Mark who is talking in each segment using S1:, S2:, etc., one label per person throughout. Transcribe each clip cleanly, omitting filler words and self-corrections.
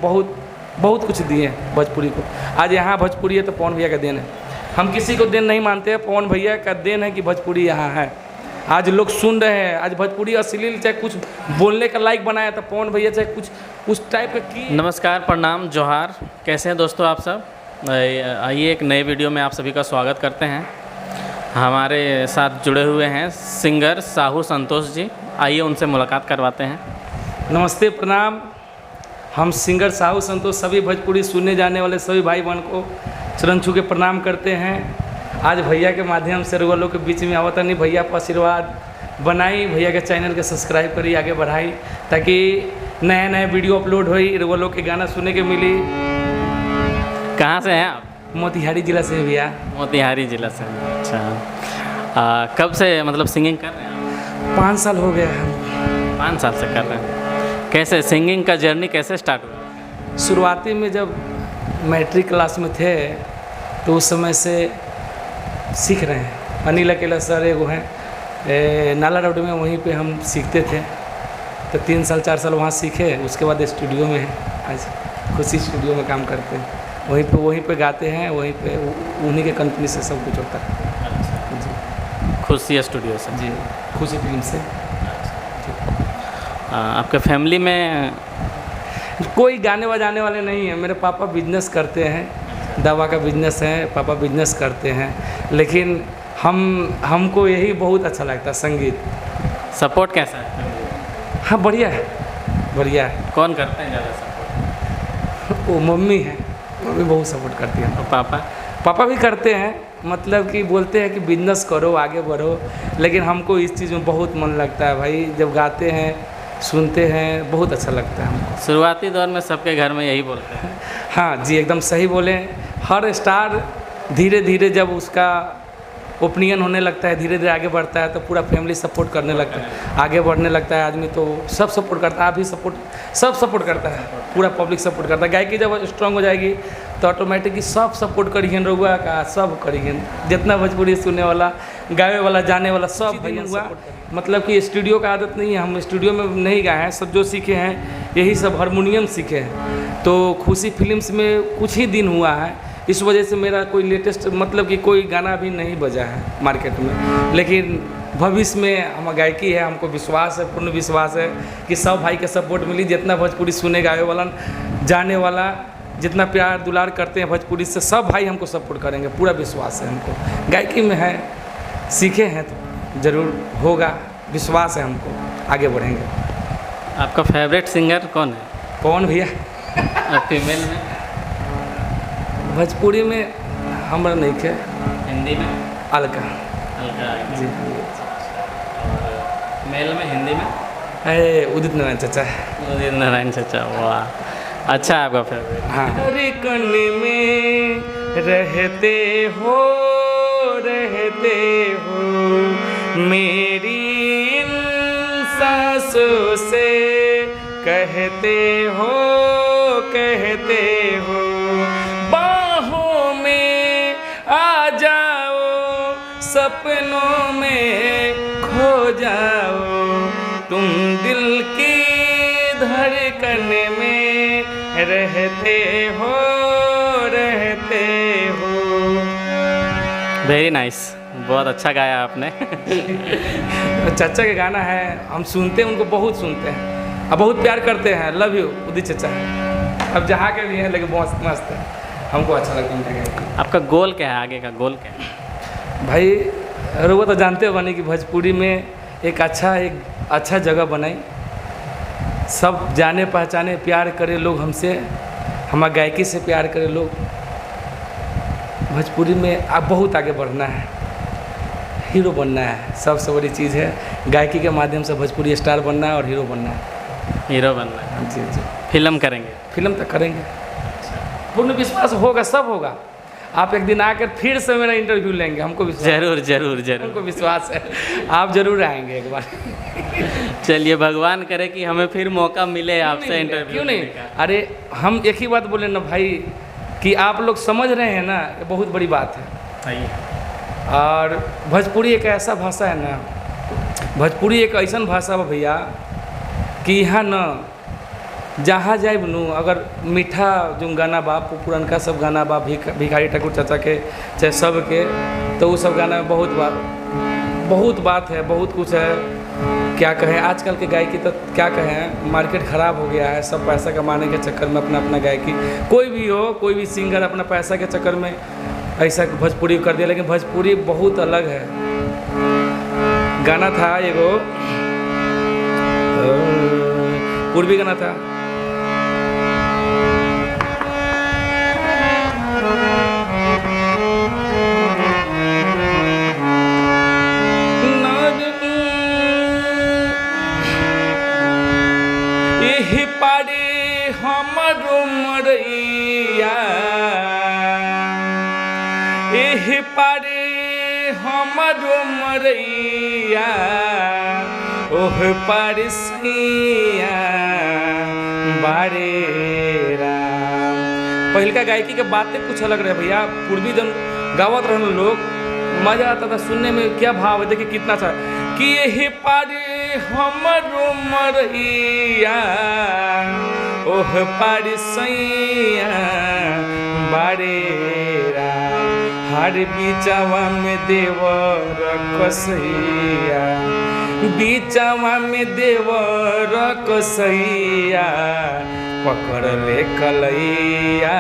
S1: बहुत बहुत कुछ दिए हैं भोजपुरी को। आज यहाँ भोजपुरी है तो पवन भैया का देन है। हम किसी को देन नहीं मानते हैं, पवन भैया का देन है कि भोजपुरी यहाँ है। आज लोग सुन रहे हैं, आज भोजपुरी अश्लील चाहे कुछ बोलने का लायक बनाया था पवन भैया, चाहे कुछ उस टाइप का की।
S2: नमस्कार, प्रणाम, जोहार। कैसे हैं दोस्तों आप सब? आइए एक नए वीडियो में आप सभी का स्वागत करते हैं। हमारे साथ जुड़े हुए हैं सिंगर साहू संतोष जी। आइए उनसे मुलाकात करवाते हैं।
S1: नमस्ते, प्रणाम। हम सिंगर साहू संतोष सभी भोजपुरी सुनने जाने वाले सभी भाई बहन को चरण छू के प्रणाम करते हैं। आज भैया के माध्यम से रुगलों के बीच में आवता नहीं, भैया पर आशीर्वाद बनाई, भैया के चैनल के सब्सक्राइब करी, आगे बढ़ाई, ताकि नए नए वीडियो अपलोड हुई, रुगलों के गाना सुनने के मिली।
S2: कहाँ से हैं आप?
S1: मोतिहारी जिला से भैया।
S2: मोतिहारी जिला से। अच्छा, कब से मतलब सिंगिंग कर रहे हैं आप?
S1: 5 साल हो गया है।
S2: 5 साल से कर रहे हैं। कैसे सिंगिंग का जर्नी कैसे स्टार्ट हुआ?
S1: शुरुआती में जब मैट्रिक क्लास में थे तो उस समय से सीख रहे हैं। अनिल अकेला सर एगो हैं नाला रोड में, वहीं पे हम सीखते थे। तो 3 साल 4 साल वहाँ सीखे। उसके बाद स्टूडियो में है, आज खुशी स्टूडियो में काम करते हैं। वहीं पे गाते हैं, वहीं पे उन्हीं के कंपनी से सब कुछ होता है।
S2: अच्छा
S1: जी,
S2: खुशी स्टूडियो से।
S1: जी, खुशी फिल्म से।
S2: आपके फैमिली में
S1: कोई गाने बजाने वाले नहीं है। मेरे पापा बिजनेस करते हैं, दवा का बिजनेस है, पापा बिजनेस करते हैं। लेकिन हमको यही बहुत अच्छा लगता है, संगीत।
S2: सपोर्ट कैसा है?
S1: हाँ, बढ़िया है, बढ़िया है।
S2: कौन करते हैं ज़्यादा सपोर्ट?
S1: वो मम्मी है, मम्मी बहुत सपोर्ट करती है।
S2: और पापा?
S1: पापा भी करते हैं, मतलब कि बोलते हैं कि बिजनेस करो, आगे बढ़ो। लेकिन हमको इस चीज़ में बहुत मन लगता है भाई। जब गाते हैं, सुनते हैं, बहुत अच्छा लगता है हमको।
S2: शुरुआती दौर में सबके घर में यही बोलते हैं।
S1: हाँ जी, एकदम सही बोले। हर स्टार धीरे धीरे जब उसका ओपिनियन होने लगता है, धीरे धीरे आगे बढ़ता है, तो पूरा फैमिली सपोर्ट करने लगता है, आगे बढ़ने लगता है आदमी, तो सब सपोर्ट करता है। आप भी सब सपोर्ट करता है, पूरा पब्लिक सपोर्ट करता है। गायकी जब स्ट्रांग हो जाएगी तो ऑटोमेटिकली सब सपोर्ट करिए, रउआ का सब करिए। जितना भोजपुरी सुनने वाला, गावे वाला, जाने वाला, सब भैया हुआ। मतलब कि स्टूडियो का आदत नहीं है, हम स्टूडियो में नहीं गाए हैं। सब जो सीखे हैं यही सब हारमोनियम सीखे हैं। तो खुशी फिल्म्स में कुछ ही दिन हुआ है, इस वजह से मेरा कोई लेटेस्ट मतलब कि कोई गाना भी नहीं बजा है मार्केट में। लेकिन भविष्य में हम गायकी है, हमको विश्वास है, पूर्ण विश्वास है कि सब भाई का सपोर्ट मिली। जितना भोजपुरी सुने, गावे वाला, जाने वाला, जितना प्यार दुलार करते हैं भोजपुरी से, सब भाई हमको सपोर्ट करेंगे, पूरा विश्वास है हमको। गायकी में है, सीखे हैं तो ज़रूर होगा, विश्वास है हमको, आगे बढ़ेंगे।
S2: आपका फेवरेट सिंगर कौन है?
S1: पवन भैया।
S2: और फीमेल में?
S1: भोजपुरी में हमारा नहीं खे।
S2: हिंदी में?
S1: अलका
S2: अलका
S1: जी।
S2: और मेल में, हिंदी में?
S1: है उदित नारायण चाचा।
S2: उदित नारायण चाचा, वाह, अच्छा है आपका फेवरेट।
S1: हाँ। हर कण में रहते हो मेरी इन सांसों से, कहते हो बाहों में आ जाओ, सपनों में खो जाओ, तुम दिल की धड़कन में रहते हो।
S2: वेरी नाइस, बहुत अच्छा गाया आपने।
S1: चाचा के गाना है, हम सुनते हैं, उनको बहुत सुनते हैं और बहुत प्यार करते हैं। लव यू उदित चाचा। अब जहाँ के भी हैं, लेकिन बहुत मस्त है, हमको अच्छा लगता है उनका गाना।
S2: आपका गोल क्या है, आगे का गोल क्या है?
S1: भाई रोबो तो जानते हो बने कि भोजपुरी में एक अच्छा जगह बनाई, सब जाने पहचाने, प्यार करे लोग हमसे, हमारा गायकी से प्यार करे लोग। भोजपुरी में अब बहुत आगे बढ़ना है, हीरो बनना है, सबसे बड़ी चीज़ है। गायकी के माध्यम से भोजपुरी स्टार बनना है और हीरो बनना है।
S2: हीरो बनना है?
S1: जी जी।
S2: फिल्म करेंगे?
S1: फिल्म तक करेंगे, पूर्ण विश्वास होगा, सब होगा। आप एक दिन आकर फिर से मेरा इंटरव्यू लेंगे, हमको विश्वास।
S2: जरूर
S1: हमको विश्वास है, आप जरूर आएंगे एक बार।
S2: चलिए, भगवान करे कि हमें फिर मौका मिले आपसे इंटरव्यू।
S1: क्यों नहीं? अरे हम एक ही बात बोले ना भाई, कि आप लोग समझ रहे हैं ना, ये बहुत बड़ी बात है। और भोजपुरी एक ऐसा भाषा है ना, भोजपुरी एक ऐसा भाषा है भैया कि यहाँ न जहाँ जाए बनू अगर मीठा जो गाना बा पुरनका सब गाना बा भिखारी ठाकुर चाचा के चाहे सब के, तो वो सब गाना में बहुत बात है, बहुत कुछ है। क्या कहें, आजकल के गायकी तो क्या कहें, मार्केट ख़राब हो गया है। सब पैसा कमाने के चक्कर में अपना अपना गायकी, कोई भी हो, कोई भी सिंगर अपना पैसा के चक्कर में ऐसा भोजपुरी कर दिया। लेकिन भोजपुरी बहुत अलग है। गाना था एगो पूर्वी गाना था, एही पारे हमरो मरैया, एही पारे हमरो मरैया, ओह पारे सैया बारे राम। पहिलका गायकी के बातें कुछ अलग रहे भैया। पूर्वी जन गावत रहने लोग, मज़ा आता था सुनने में। क्या भाव है, देखिए कितना अच्छा कि यही पारे हमरो मरैया, ओह पारे सैया बारे राम। हर बीचवा में देवर कसैया, बीचवा में देवर कसैया, पकड़ ले कलैया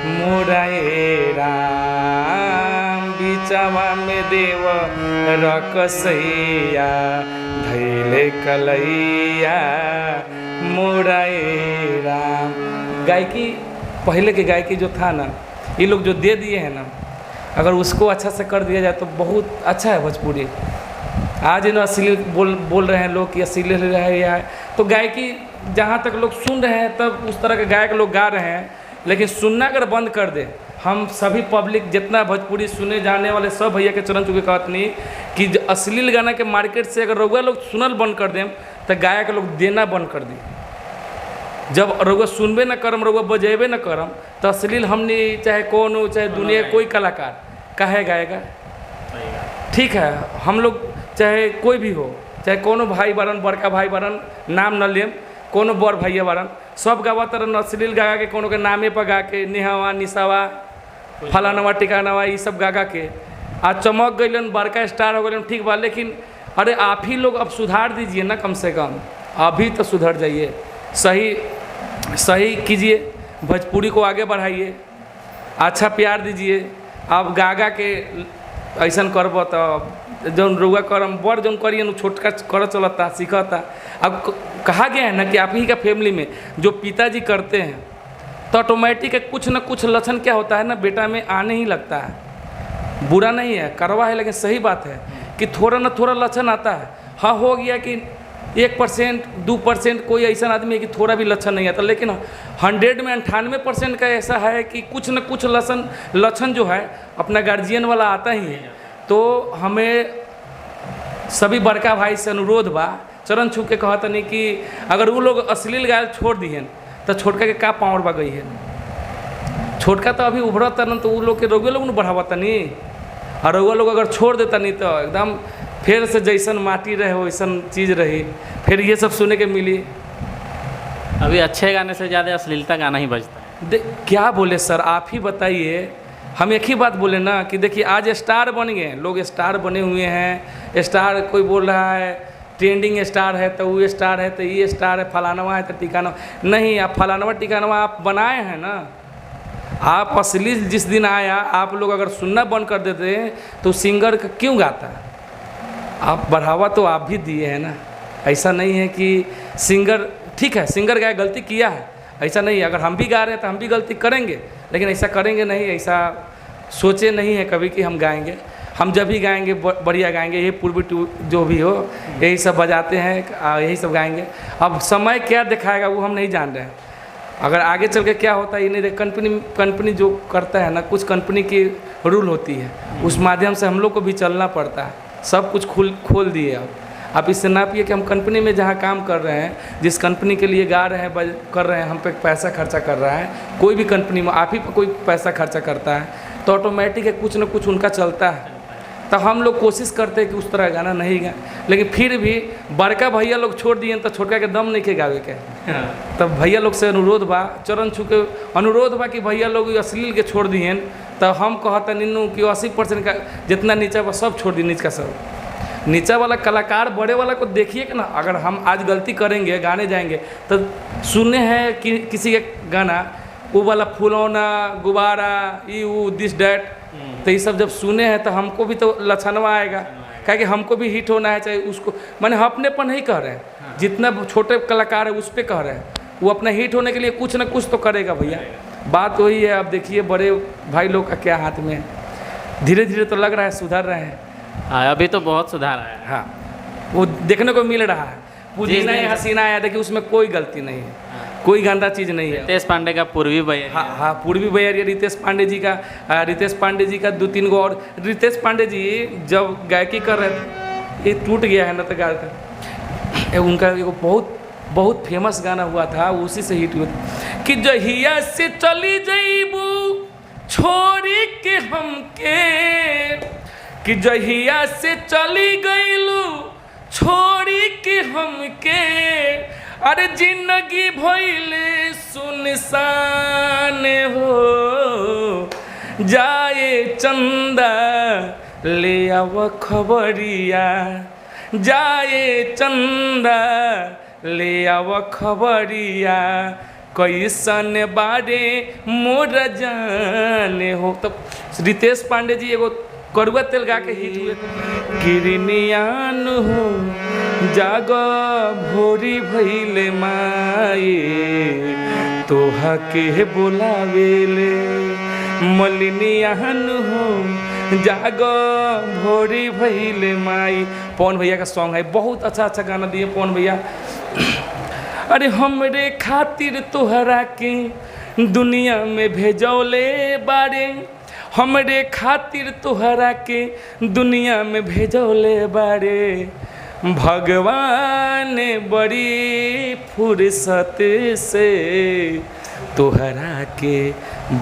S1: मोराए राम। बीचवा में देवर कसैया, धैले कलैया मोराए राम। गायकी पहले के गायकी जो था ना, ये लोग जो दे दिए हैं ना, अगर उसको अच्छा से कर दिया जाए तो बहुत अच्छा है भोजपुरी। आज इन अश्लील बोल रहे हैं लोग कि अश्लील है या है, तो गायकी जहाँ तक लोग सुन रहे हैं तब उस तरह के गायक लोग गा रहे हैं। लेकिन सुनना अगर बंद कर दे, हम सभी पब्लिक जितना भोजपुरी सुने जाने वाले सब भैया के चरण चुके कहत नहीं कि अश्लील गाना के मार्केट से अगर रउआ लोग सुनल बंद कर दें तो गायक लोग देना बंद कर दी। जब रउआ सुनबे न करम, रउआ बजेबे न करम, तो अश्लील हमने चाहे कौन हो, चाहे दुनिया कोई कलाकार काहे गाएगा। ठीक है, हम लोग चाहे कोई भी हो, चाहे कोनो भाई बारन, बड़का भाई बारन, नाम न लेम, कोनो बड़ भैया बारन, सब गावा तरह अश्लील गा के, कोनो के नामे पर गा के, नेहवा निसावा फलानवा टिकानवा ये सब गा के आज चमक गइलन, बड़का स्टार हो गए, ठीक बा। लेकिन अरे आप ही लोग अब सुधार दीजिए ना, कम से कम अभी तो सुधर जाइए, सही कीजिए, भोजपुरी को आगे बढ़ाइए, अच्छा प्यार दीजिए। आप गा के ऐसा करब तो जौन रुआ करम बड़ जौन करिए छोटका कर चलता सीखता। अब कहा गया है ना कि आप ही का फैमिली में जो पिताजी करते हैं तो ऑटोमेटिक कुछ न कुछ लक्षण क्या होता है ना बेटा में आने ही लगता है। बुरा नहीं है, करवा है, लेकिन सही बात है कि थोड़ा न थोड़ा लक्षण आता है। हाँ, हो गया कि 1% 2% कोई ऐसा आदमी है कि थोड़ा भी लक्षण नहीं आता, लेकिन 100 में 98% का ऐसा है कि कुछ न कुछ लक्षण जो है अपना गार्जियन वाला आता ही है। तो हमें सभी बड़का भाई से अनुरोध बा, चरण छू के कहता नहीं कि अगर वो लोग अश्लील गायल छोड़ दिए तो छोटका के का पावर बा गई है। छोटका तो अभी उभरता न, तो वो लोग के रोगे लोग न बढ़ावता नहीं, और रोगा लोग अगर छोड़ देता नहीं तो एकदम फिर से जैसन माटी रहे वैसन चीज़ रही, फिर ये सब सुने के मिली।
S2: अभी अच्छे गाने से ज़्यादा अश्लीलता गाना ही बजता है।
S1: क्या बोले सर, आप ही बताइए। हम एक ही बात बोले ना कि देखिए आज स्टार बन गए, लोग स्टार बने हुए हैं। स्टार कोई बोल रहा है ट्रेंडिंग स्टार है तो वो स्टार है, तो ये स्टार है, फलानवा है तो टिकानवा नहीं। आप फलानवा टिकानवा आप बनाए हैं ना, आप अश्लील जिस दिन आया आप लोग अगर सुनना बंद कर देते तो सिंगर का क्यों गाता। आप बढ़ावा तो आप भी दिए हैं ना, ऐसा नहीं है कि सिंगर ठीक है, सिंगर गाय गलती किया है, ऐसा नहीं है। अगर हम भी गा रहे हैं तो हम भी गलती करेंगे, लेकिन ऐसा करेंगे नहीं, ऐसा सोचे नहीं है कभी कि हम गाएंगे। हम जब भी गाएंगे बढ़िया गाएंगे, ये पूर्वी जो भी हो यही सब बजाते हैं, यही सब गाएंगे। अब समय क्या दिखाएगा वो हम नहीं जान रहे हैं। अगर आगे चल के क्या होता है ये नहीं देख। कंपनी जो करता है ना, कुछ कंपनी की रूल होती है, उस माध्यम से हम लोग को भी चलना पड़ता है। सब कुछ खोल दिए। अब आप इससे नापिए कि हम कंपनी में जहाँ काम कर रहे हैं, जिस कंपनी के लिए गा रहे हैं कर रहे हैं, हम पे पैसा खर्चा कर रहा है, कोई भी कंपनी में आप ही पे कोई पैसा खर्चा करता है तो ऑटोमेटिक है कुछ न कुछ उनका चलता है। तो हम लोग कोशिश करते हैं कि उस तरह गाना नहीं गाए, लेकिन फिर भी बड़का भैया लोग छोड़ दिए तो छोटका के दम नहीं के गावे के तब भैया लोग से अनुरोध बा, चरण छू के अनुरोध बा कि भैया लोग अश्लील के छोड़ दिए, तो हम कहता नीनू कि 80% का जितना नीचा बा सब छोड़ दी, नीच का सब। नीचा वाला कलाकार बड़े वाला को देखिए कि ना, अगर हम आज गलती करेंगे गाने जाएंगे तो सुने हैं कि किसी का गाना वो वाला फुलौना गुब्बारा ये दिस डैट, तो ये सब जब सुने हैं तो हमको भी तो लक्षणवा आएगा, क्या कि हमको भी हिट होना है, चाहे उसको मैंने अपने पर नहीं कह रहे हैं, जितना छोटे कलाकार है उस पर कह रहे हैं, वो अपना हिट होने के लिए कुछ ना कुछ तो करेगा भैया। बात वही है। अब देखिए बड़े भाई लोग का क्या हाथ में है, धीरे धीरे तो लग रहा है सुधर रहे हैं।
S2: हाँ, अभी तो बहुत सुधार आया है।
S1: हाँ, वो देखने को मिल रहा है, पुदीना है हसीना आया, देखिए उसमें कोई गलती नहीं है, कोई गंदा चीज़ नहीं है।
S2: रितेश पांडे का पूर्वी बयार।
S1: हाँ हाँ, पूर्वी बयारिया रितेश पांडे जी का 2-3 गो और। रितेश पांडे जी जब गायकी कर रहे थे, ये टूट गया है ना तो गा कर, उनका एगो बहुत फेमस गाना हुआ था, उसी से हिट हुआ कि जहिया से चली जईबू छोड़ी के हमके, कि जहिया से चली गईलू छोड़ी के हमके, अरे जिंदगी भइले सुनसान हो, जाए चंदा ले आव खबरिया, जाए चंदा ले आव खबरिया, कैसन बारे मोर जाने हो। तब रितेश पांडे जी एगो कड़ुआ तेल गा के हिट हुए, किरनियान हो जाग भोरी भइले माए, तोहा के बोलावेले, मलिनियान हो जाग भोरी भइले माई। पवन भैया का सॉन्ग है, बहुत अच्छा गाना दिए पवन भैया। अरे हमरे खातिर तोहरा के दुनिया में भेजौले बारे, हमरे खातिर तोहरा के दुनिया में भेजौले बारे, भगवान बड़ी फुर्सत से तोहरा के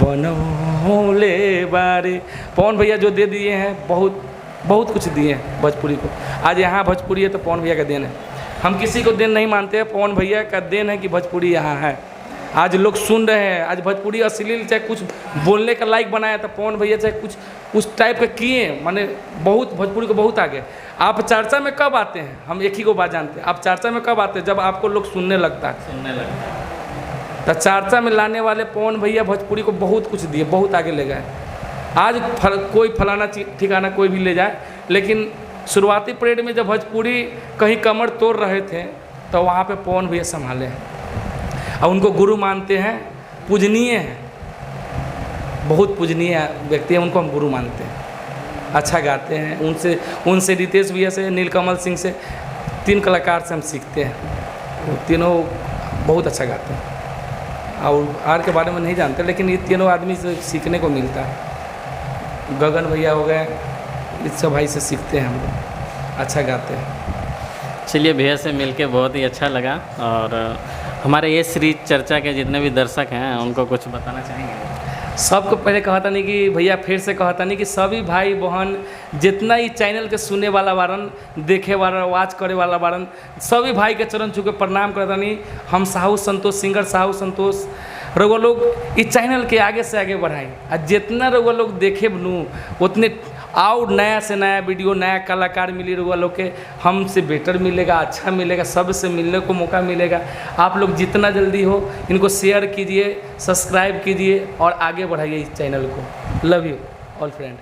S1: बनौले बारे। पवन भैया जो दे दिए हैं, बहुत कुछ दिए हैं भोजपुरी को। आज यहाँ भोजपुरी है तो पवन भैया का देन है, हम किसी को देन नहीं मानते हैं, पवन भैया का देन है कि भोजपुरी यहाँ है। आज लोग सुन रहे हैं, आज भोजपुरी अश्लील चाहे कुछ बोलने का लायक बनाया तो पवन भैया चाहे कुछ उस टाइप का किए, माने बहुत भोजपुरी को बहुत आगे। आप चर्चा में कब आते हैं, हम एक ही को बात जानते हैं, आप चर्चा में कब आते हैं, जब आपको लोग सुनने लगता है। तो चर्चा में लाने वाले पवन भैया भोजपुरी को बहुत कुछ दिए, बहुत आगे ले गए। आज कोई फलाना ठिकाना कोई भी ले जाए, लेकिन शुरुआती पीरियड में जब भोजपुरी कहीं कमर तोड़ रहे थे तो वहाँ पे पवन भैया संभाले हैं और उनको गुरु मानते हैं, पूजनीय हैं, बहुत पूजनीय व्यक्ति हैं, उनको हम गुरु मानते हैं। अच्छा गाते हैं, उनसे रितेश भैया से, नीलकमल सिंह से, 3 कलाकार से हम सीखते हैं, वो तीनों बहुत अच्छा गाते हैं। और आर के बारे में नहीं जानते, लेकिन ये तीनों आदमी से सीखने को मिलता है। गगन भैया हो गए, इस सब भाई से सीखते हैं हम लोग, अच्छा गाते हैं।
S2: चलिए, भैया से मिलके बहुत ही अच्छा लगा। और हमारे ये सीरीज चर्चा के जितने भी दर्शक हैं उनको कुछ बताना चाहेंगे?
S1: सबको पहले कहता नहीं कि भैया, फिर से कहता नहीं कि सभी भाई बहन जितना ही चैनल के सुने वाला बारन, देखे वाला, वाच करे वाला बारन, सभी भाई के चरण छू के प्रणाम करता नहीं। हम साहू संतोष, सिंगर साहू संतोष, रउआ लोग इस चैनल के आगे से आगे बढ़ाएं, और जितना रउआ लोग देखे बनू उतने और नया से नया वीडियो, नया कलाकार मिली रउआ लोग के, हमसे बेटर मिलेगा, अच्छा मिलेगा, सबसे मिलने को मौका मिलेगा। आप लोग जितना जल्दी हो इनको शेयर कीजिए, सब्सक्राइब कीजिए और आगे बढ़ाइए इस चैनल को। Love you all friend.